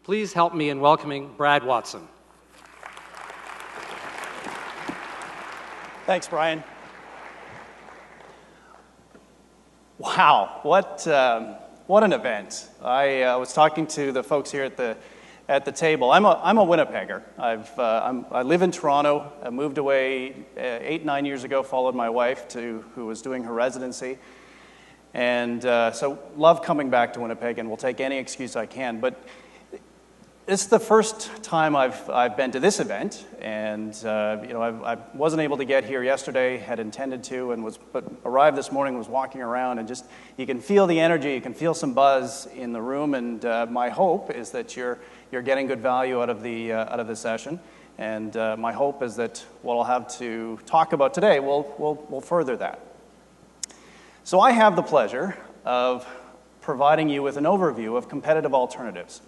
Please help me in welcoming Brad Watson. Thanks, Brian. Wow, what an event. I was talking to the folks here at the table. I'm a Winnipegger. I live in Toronto. I moved away 8-9 years ago, followed my wife who was doing her residency. And so love coming back to Winnipeg, and will take any excuse I can. But it's the first time I've been to this event, and I wasn't able to get here yesterday. Had intended to, but arrived this morning. Was walking around, and just you can feel the energy. You can feel some buzz in the room, and my hope is that you're getting good value out of the session. And my hope is that what I'll have to talk about today will further that. So I have the pleasure of providing you with an overview of competitive alternatives.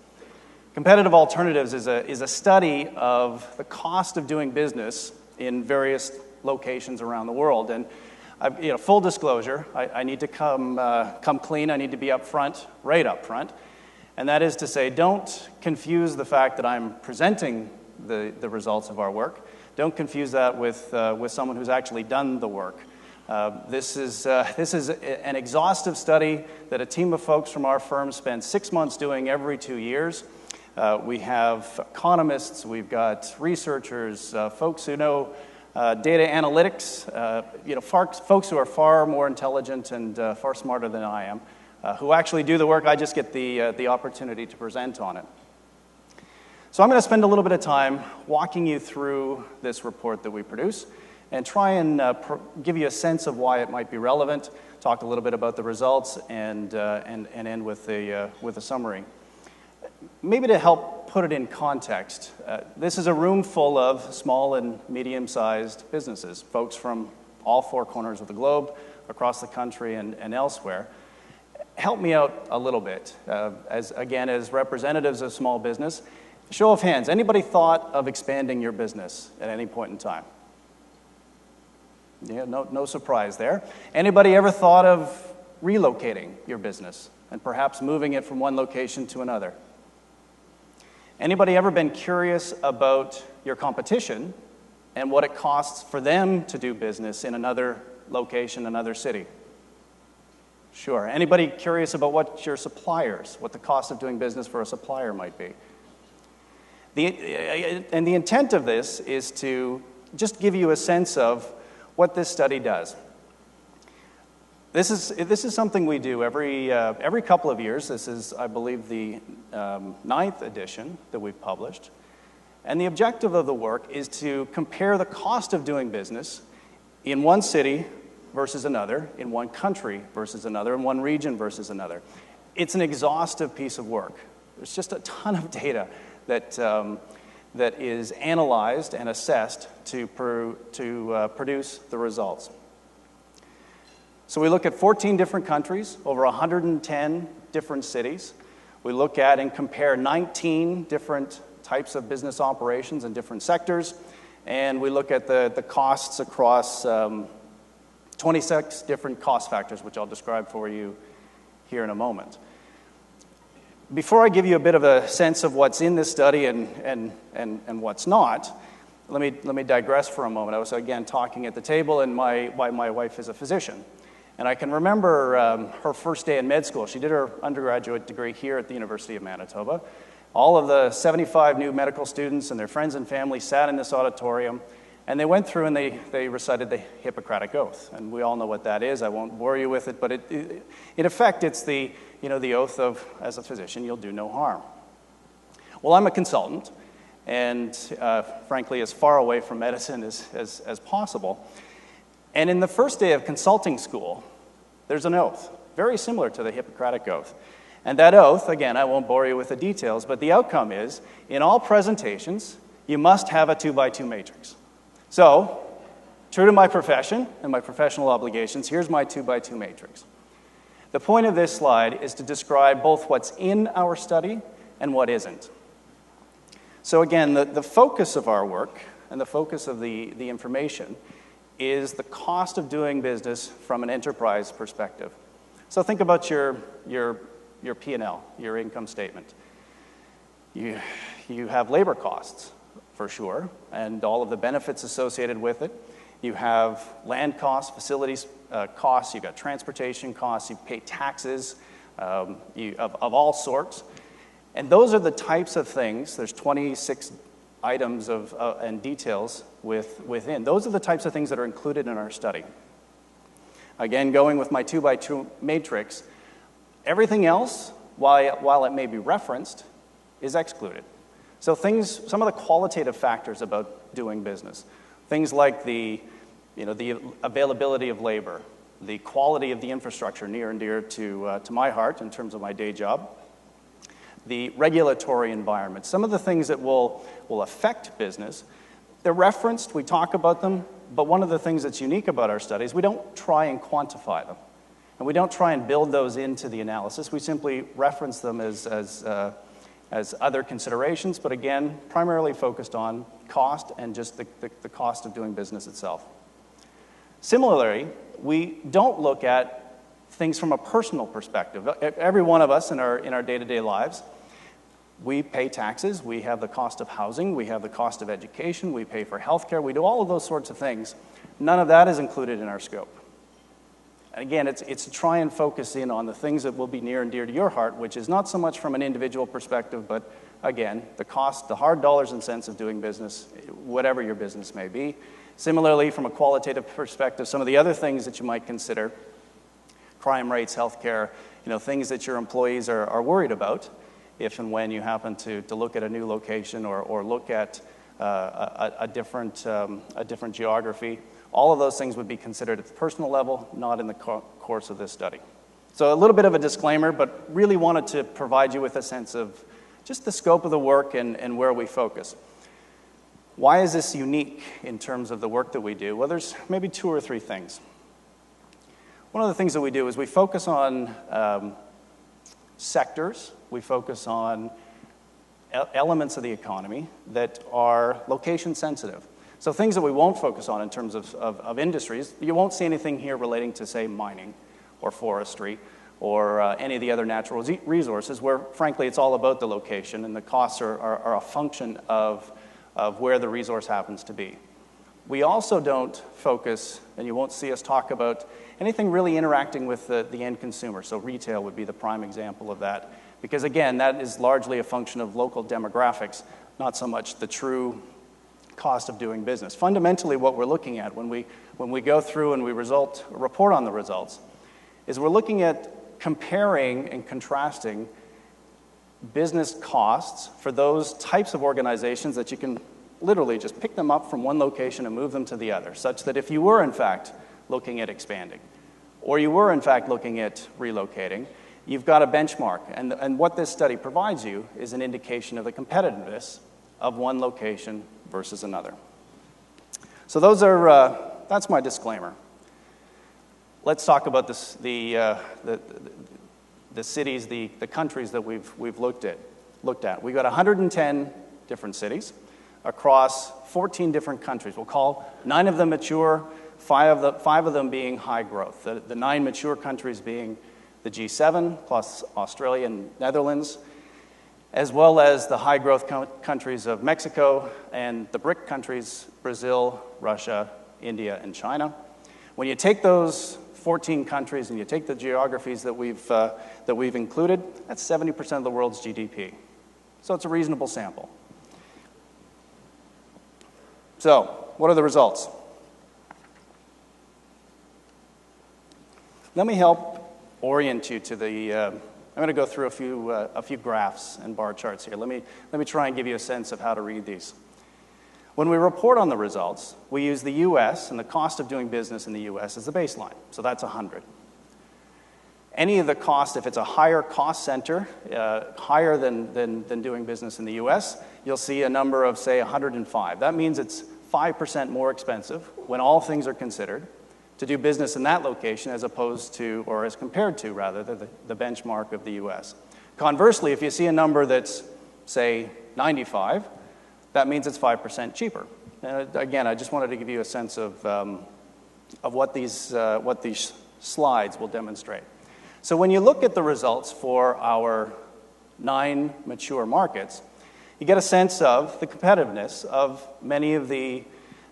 Competitive alternatives is a study of the cost of doing business in various locations around the world. And full disclosure, I need to come clean. I need to be right up front. And that is to say, don't confuse the fact that I'm presenting the results of our work. Don't confuse that with someone who's actually done the work. This is an exhaustive study that a team of folks from our firm spends 6 months doing every 2 years. We have economists, we've got researchers, folks who know data analytics, folks who are far more intelligent and far smarter than I am, who actually do the work. I just get the opportunity to present on it. So I'm going to spend a little bit of time walking you through this report that we produce and try and give you a sense of why it might be relevant, talk a little bit about the results, and end with a summary. Maybe to help put it in context, this is a room full of small and medium-sized businesses, folks from all four corners of the globe, across the country and elsewhere. Help me out a little bit. As representatives of small business, show of hands, anybody thought of expanding your business at any point in time? Yeah, no surprise there. Anybody ever thought of relocating your business and perhaps moving it from one location to another? Anybody ever been curious about your competition and what it costs for them to do business in another location, another city? Sure. Anybody curious about what the cost of doing business for a supplier might be? And the intent of this is to just give you a sense of what this study does. This is something we do every couple of years. This is, I believe, the 9th edition that we've published. And the objective of the work is to compare the cost of doing business in one city versus another, in one country versus another, in one region versus another. It's an exhaustive piece of work. There's just a ton of data that is analyzed and assessed to produce the results. So we look at 14 different countries, over 110 different cities. We look at and compare 19 different types of business operations in different sectors. And we look at the costs across 26 different cost factors, which I'll describe for you here in a moment. Before I give you a bit of a sense of what's in this study and what's not, let me digress for a moment. I was, again, talking at the table, and my wife is a physician. And I can remember her first day in med school. She did her undergraduate degree here at the University of Manitoba. All of the 75 new medical students and their friends and family sat in this auditorium, and they went through and they recited the Hippocratic Oath. And we all know what that is. I won't bore you with it, but in effect, it's the oath of, as a physician, you'll do no harm. Well, I'm a consultant, and frankly, as far away from medicine as possible. And in the first day of consulting school, there's an oath, very similar to the Hippocratic Oath. And that oath, again, I won't bore you with the details, but the outcome is, in all presentations, you must have a 2x2 matrix. So, true to my profession and my professional obligations, here's my 2x2 matrix. The point of this slide is to describe both what's in our study and what isn't. So again, the focus of our work and the focus of the information is the cost of doing business from an enterprise perspective. So think about your P&L, your income statement. You have labor costs, for sure, and all of the benefits associated with it. You have land costs, facilities costs, you've got transportation costs, you pay taxes of all sorts. And those are the types of things, there's 26 items and details within. Those are the types of things that are included in our study. Again, going with my 2x2 matrix, everything else, while it may be referenced, is excluded. So some of the qualitative factors about doing business, things like the availability of labor, the quality of the infrastructure, near and dear to my heart in terms of my day job, the regulatory environment, some of the things that will affect business, they're referenced, we talk about them, but one of the things that's unique about our studies, we don't try and quantify them. And we don't try and build those into the analysis. We simply reference them as other considerations, but again, primarily focused on cost and just the cost of doing business itself. Similarly, we don't look at things from a personal perspective. Every one of us in our day-to-day lives, we pay taxes, we have the cost of housing, we have the cost of education, we pay for healthcare, we do all of those sorts of things. None of that is included in our scope. And again, it's to try and focus in on the things that will be near and dear to your heart, which is not so much from an individual perspective, but again, the cost, the hard dollars and cents of doing business, whatever your business may be. Similarly, from a qualitative perspective, some of the other things that you might consider, crime rates, healthcare, things that your employees are worried about, if and when you happen to look at a new location or look at a different geography. All of those things would be considered at the personal level, not in the course of this study. So a little bit of a disclaimer, but really wanted to provide you with a sense of just the scope of the work and where we focus. Why is this unique in terms of the work that we do? Well, there's maybe 2 or 3 things. One of the things that we do is we focus on sectors, we focus on elements of the economy that are location sensitive. So things that we won't focus on in terms of industries, you won't see anything here relating to, say, mining or forestry or any of the other natural resources where, frankly, it's all about the location and the costs are a function of where the resource happens to be. We also don't focus, and you won't see us talk about anything really interacting with the end consumer. So retail would be the prime example of that. Because again, that is largely a function of local demographics, not so much the true cost of doing business. Fundamentally, what we're looking at when we go through and we report on the results is we're looking at comparing and contrasting business costs for those types of organizations that you can literally just pick them up from one location and move them to the other, such that if you were in fact looking at expanding or you were in fact looking at relocating, you've got a benchmark. And what this study provides you is an indication of the competitiveness of one location versus another. So that's my disclaimer. Let's talk about the cities, the countries that we've looked at. We've got 110 different cities across 14 different countries. We'll call 9 of them mature, 5 of them being high growth. The 9 mature countries being the G7 plus Australia and Netherlands, as well as the high growth countries of Mexico and the BRIC countries, Brazil, Russia, India, and China. When you take those 14 countries and you take the geographies that we've included, that's 70% of the world's GDP. So it's a reasonable sample. So, what are the results? Let me help orient you to I'm going to go through a few graphs and bar charts here. Let me try and give you a sense of how to read these. When we report on the results, we use the U.S. and the cost of doing business in the U.S. as the baseline. So that's 100. Any of the cost, if it's a higher cost center, higher than doing business in the U.S., you'll see a number of, say, 105. That means it's 5% more expensive when all things are considered to do business in that location as opposed to, or as compared to, rather, the benchmark of the U.S. Conversely, if you see a number that's, say, 95, that means it's 5% cheaper. Again, I just wanted to give you a sense of what these slides will demonstrate. So when you look at the results for our 9 mature markets, you get a sense of the competitiveness of many of the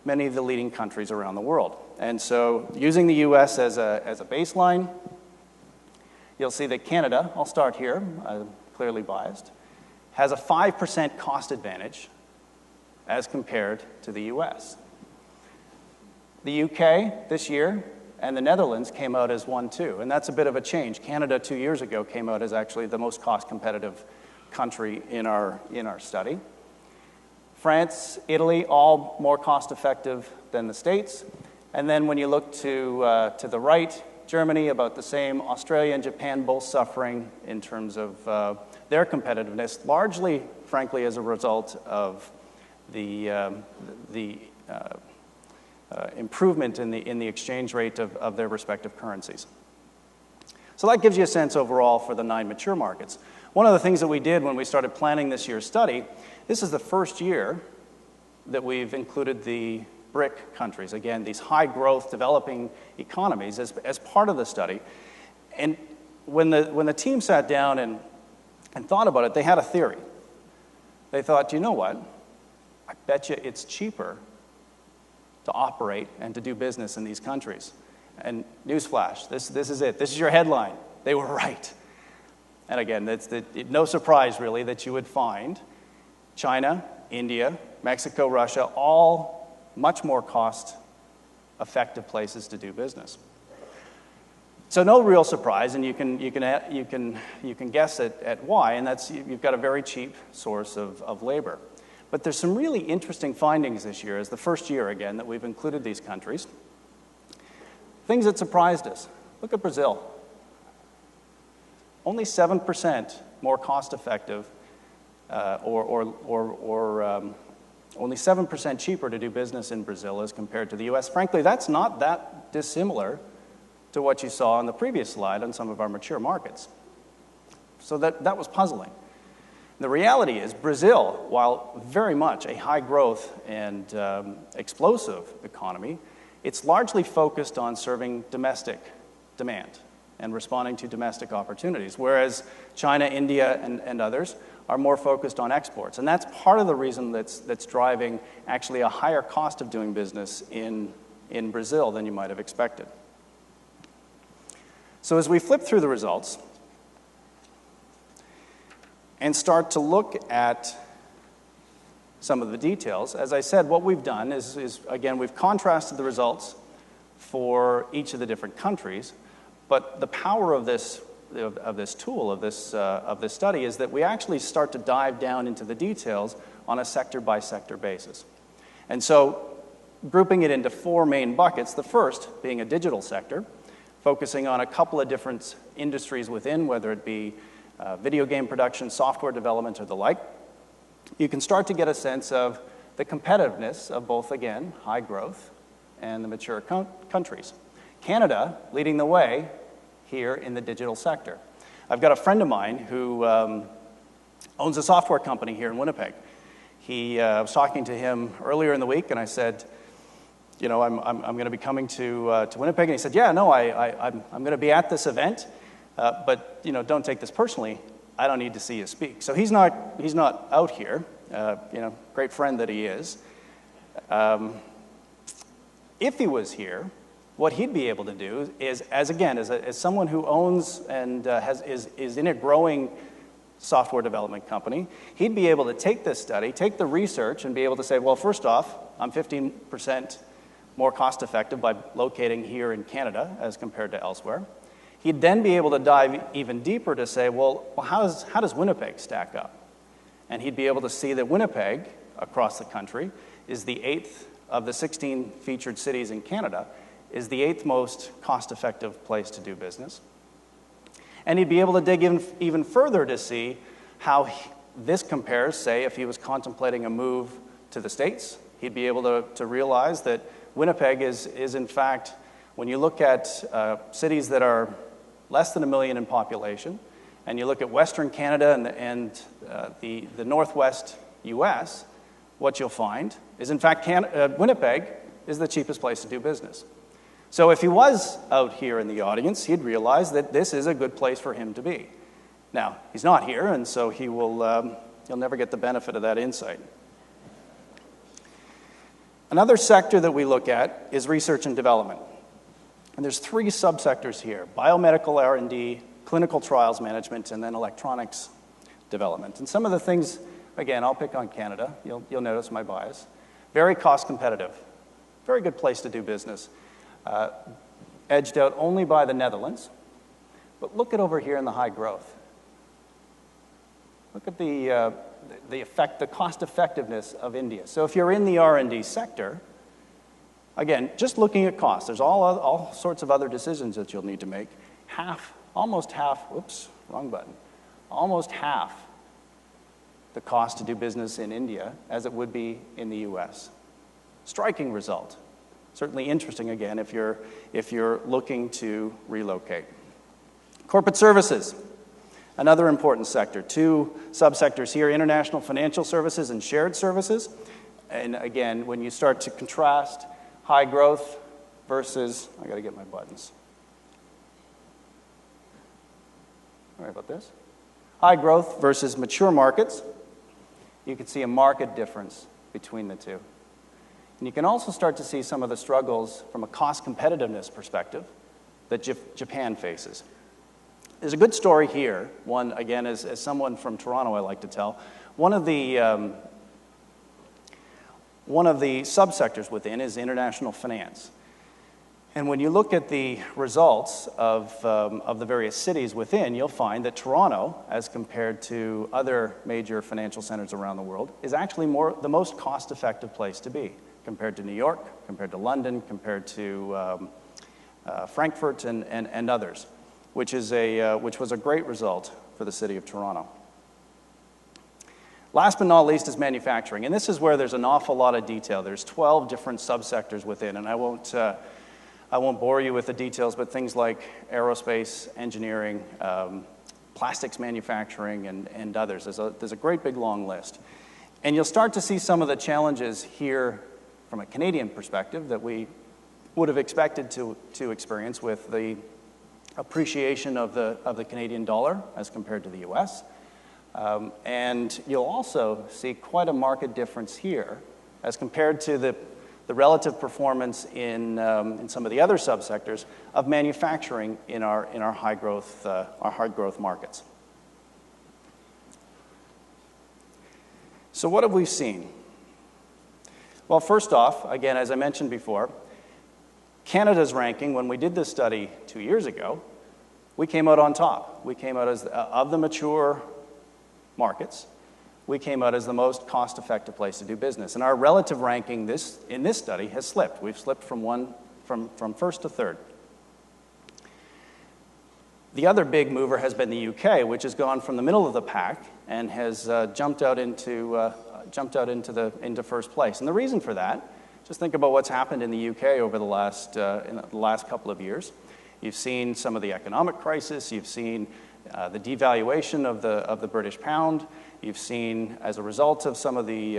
leading countries around the world. And so using the US as a baseline, you'll see that Canada, I'll start here, I'm clearly biased, has a 5% cost advantage as compared to the US. The UK this year and the Netherlands came out as 1-2, and that's a bit of a change. Canada 2 years ago came out as actually the most cost competitive country in our study. France, Italy, all more cost effective than the States. And then when you look to the right, Germany about the same, Australia and Japan both suffering in terms of their competitiveness, largely, frankly, as a result of the improvement in the exchange rate of their respective currencies. So that gives you a sense overall for the 9 mature markets. One of the things that we did when we started planning this year's study, this is the first year that we've included the BRIC countries, again, these high-growth developing economies as part of the study. And when the team sat down and thought about it, they had a theory. They thought, you know what? I bet you it's cheaper to operate and to do business in these countries. And newsflash, this is it. This is your headline. They were right. And again, it's no surprise, really, that you would find China, India, Mexico, Russia, all much more cost-effective places to do business. So no real surprise, and you can guess at why, and that's you've got a very cheap source of labor. But there's some really interesting findings this year, as the first year, again, that we've included these countries. Things that surprised us. Look at Brazil. Only 7% more cost-effective, only 7% cheaper to do business in Brazil as compared to the US. Frankly, that's not that dissimilar to what you saw on the previous slide on some of our mature markets. So that was puzzling. The reality is Brazil, while very much a high-growth and explosive economy, it's largely focused on serving domestic demand and responding to domestic opportunities, whereas China, India, and others are more focused on exports. And that's part of the reason that's driving actually a higher cost of doing business in Brazil than you might have expected. So as we flip through the results and start to look at some of the details, as I said, what we've done is again, we've contrasted the results for each of the different countries, but the power of this tool, of this study, is that we actually start to dive down into the details on a sector-by-sector basis. And so grouping it into 4 main buckets, the first being a digital sector, focusing on a couple of different industries within, whether it be video game production, software development, or the like, you can start to get a sense of the competitiveness of both, again, high growth and the mature countries. Canada leading the way here in the digital sector. I've got a friend of mine who owns a software company here in Winnipeg. I was talking to him earlier in the week, and I said, you know, I'm going to be coming to Winnipeg, and he said, yeah, no, I'm going to be at this event, but you know, don't take this personally. I don't need to see you speak. So he's not out here. You know, great friend that he is. If he was here, what he'd be able to do is, as someone who owns and is in a growing software development company, he'd be able to take this study, take the research, and be able to say, well, first off, I'm 15% more cost effective by locating here in Canada as compared to elsewhere. He'd then be able to dive even deeper to say, well, how does Winnipeg stack up? And he'd be able to see that Winnipeg, across the country, is the 8th of the 16 featured cities in Canada, is the 8th most cost-effective place to do business. And he'd be able to dig even further to see how this compares, say, if he was contemplating a move to the States. He'd be able to realize that Winnipeg is in fact, when you look at cities that are less than 1 million in population, and you look at Western Canada and the Northwest U.S., what you'll find is, in fact, Winnipeg is the cheapest place to do business. So if he was out here in the audience, he'd realize that this is a good place for him to be. Now, he's not here, and so he will you'll never get the benefit of that insight. Another sector that we look at is research and development. And there's 3 subsectors here: biomedical R&D, clinical trials management, and then electronics development. And some of the things, again, I'll pick on Canada. You'll notice my bias. Very cost competitive. Very good place to do business. Edged out only by the Netherlands. But look at over here in the high growth. Look at the cost effectiveness of India. So if you're in the R&D sector, again, just looking at costs, there's all sorts of other decisions that you'll need to make. Almost half the cost to do business in India as it would be in the US. Striking result. Certainly interesting, again, if you're looking to relocate. Corporate services, another important sector. 2 subsectors here: international financial services and shared services. And again, when you start to contrast high growth versus, I got to get my buttons. Sorry about this. High growth versus mature markets, you can see a marked difference between the two. And you can also start to see some of the struggles from a cost competitiveness perspective that Japan faces. There's a good story here. One, again, as someone from Toronto, I like to tell. One of the subsectors within is international finance. And when you look at the results of the various cities within, you'll find that Toronto, as compared to other major financial centers around the world, is actually the most cost-effective place to be, compared to New York, compared to London, compared to Frankfurt and others, which was a great result for the city of Toronto. Last but not least is manufacturing, and this is where there's an awful lot of detail. There's 12 different subsectors within, and I won't bore you with the details, but things like aerospace, engineering, plastics manufacturing, and others. There's a great big long list. And you'll start to see some of the challenges here from a Canadian perspective that we would have expected to experience with the appreciation of the Canadian dollar as compared to the US. And you'll also see quite a marked difference here as compared to the relative performance in some of the other subsectors of manufacturing in our high growth markets. So what have we seen? Well, first off, again, as I mentioned before, Canada's ranking, when we did this study 2 years ago, we came out on top. We came out as, of the mature markets, we came out as the most cost-effective place to do business. And our relative ranking in this study has slipped. We've slipped from first to third. The other big mover has been the UK, which has gone from the middle of the pack and has jumped out into first place. And the reason for that, just think about what's happened in the UK over the last couple of years. You've seen some of the economic crisis. You've seen the devaluation of the British pound. You've seen, as a result of some of the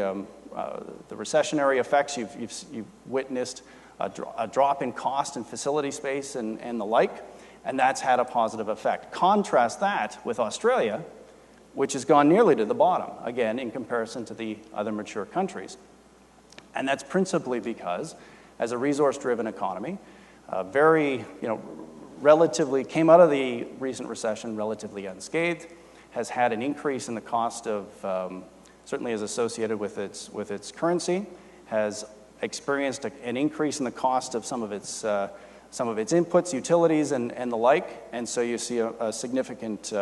recessionary effects, you've witnessed a drop in cost and facility space and the like, and that's had a positive effect. Contrast that with Australia, which has gone nearly to the bottom, again, in comparison to the other mature countries. And that's principally because, as a resource-driven economy, relatively came out of the recent recession relatively unscathed, has had an increase in the cost of, certainly as associated with its currency, has experienced an increase in the cost of some of its inputs, utilities, and the like, and so you see a significant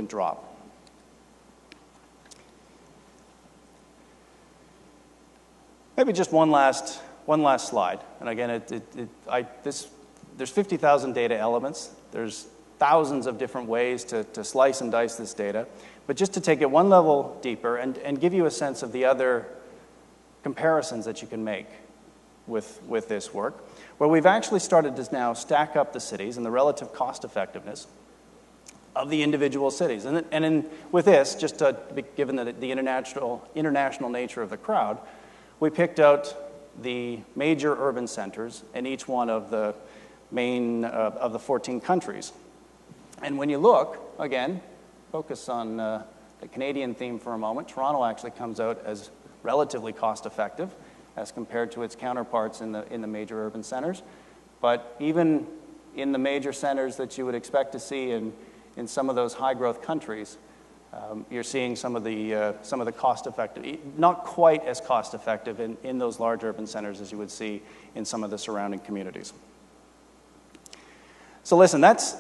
drop. Maybe just one last slide, and again, there's 50,000 data elements. There's thousands of different ways to slice and dice this data. But just to take it one level deeper and give you a sense of the other comparisons that you can make with this work, where we've actually started to now stack up the cities and the relative cost effectiveness of the individual cities. With this, just given the international nature of the crowd, we picked out the major urban centers in each one of the main of the 14 countries. And when you look, again, focus on the Canadian theme for a moment, Toronto actually comes out as relatively cost-effective as compared to its counterparts in the major urban centers. But even in the major centers that you would expect to see in some of those high-growth countries, you're seeing some of the cost-effective, not quite as cost-effective in those large urban centers as you would see in some of the surrounding communities. So listen, that's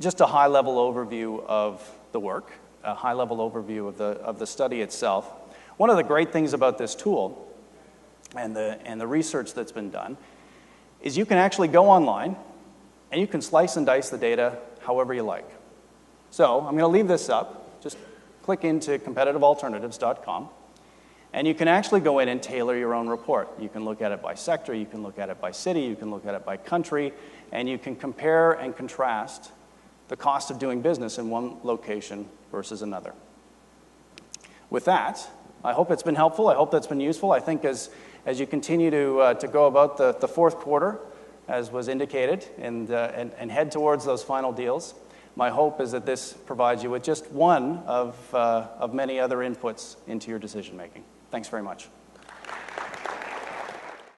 just a high-level overview of the work, a high-level overview of the study itself. One of the great things about this tool and the research that's been done is you can actually go online and you can slice and dice the data however you like. So I'm going to leave this up. Just click into competitivealternatives.com, and you can actually go in and tailor your own report. You can look at it by sector, you can look at it by city, you can look at it by country, and you can compare and contrast the cost of doing business in one location versus another. With that, I hope it's been helpful. I hope that's been useful. I think as you continue to go about the fourth quarter, as was indicated, and head towards those final deals, my hope is that this provides you with just one of many other inputs into your decision making. Thanks very much.